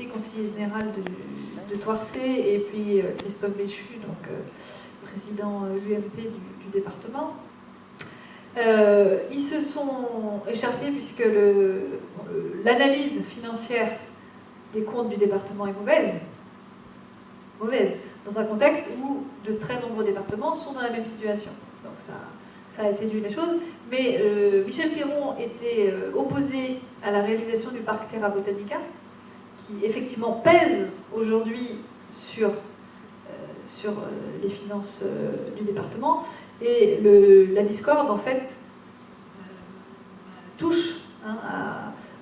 conseiller général de Toircé, et puis Christophe Béchu, donc président UMP du département. Ils se sont écharpés puisque l'analyse financière des comptes du département est mauvaise, dans un contexte où de très nombreux départements sont dans la même situation. Donc ça a atténué les choses. Mais Michel Piron était opposé à la réalisation du parc Terra Botanica, qui effectivement pèse aujourd'hui sur les finances du département. Et la discorde, en fait, touche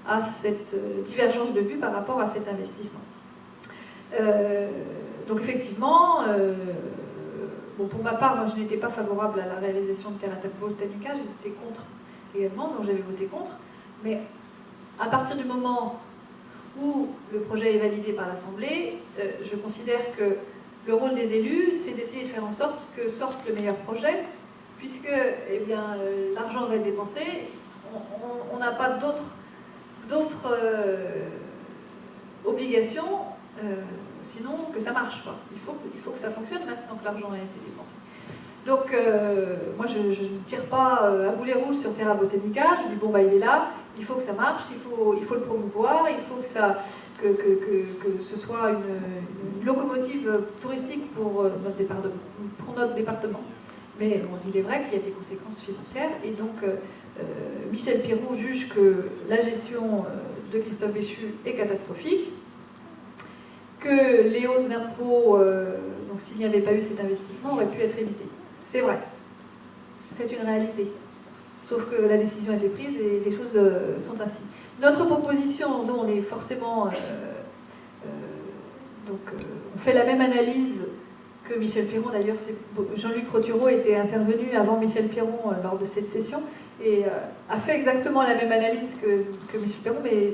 à cette divergence de vue par rapport à cet investissement. Donc effectivement, bon, pour ma part, moi je n'étais pas favorable à la réalisation de Terra Botanica, j'étais contre également, donc j'avais voté contre. Mais à partir du moment où le projet est validé par l'Assemblée, je considère que le rôle des élus, c'est d'essayer de faire en sorte que sorte le meilleur projet, puisque eh bien, l'argent va être dépensé, on n'a pas d'autres obligations, sinon que ça marche, quoi. Il faut que ça fonctionne maintenant que l'argent a été dépensé. Donc, moi, je ne tire pas à boulet rouge sur Terra Botanica. Je dis, bon, bah, il est là, il faut que ça marche, il faut le promouvoir, il faut que ce soit une locomotive touristique pour notre département. Mais bon, il est vrai qu'il y a des conséquences financières, et donc Michel Piron juge que la gestion de Christophe Béchu est catastrophique, que les hausses d'impôts, donc s'il n'y avait pas eu cet investissement, auraient pu être évitées. C'est vrai, c'est une réalité. Sauf que la décision a été prise et les choses sont ainsi. Notre proposition, nous, on est forcément... on fait la même analyse que Michel Piron. D'ailleurs, Jean-Luc Rotureau était intervenu avant Michel Piron lors de cette session et a fait exactement la même analyse que Michel Piron, mais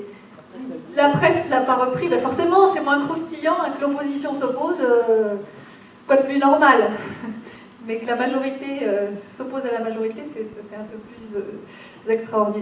la presse ne l'a pas repris. Ben forcément, c'est moins croustillant que l'opposition s'oppose, quoi de plus normal. Mais que la majorité s'oppose à la majorité, c'est un peu plus extraordinaire.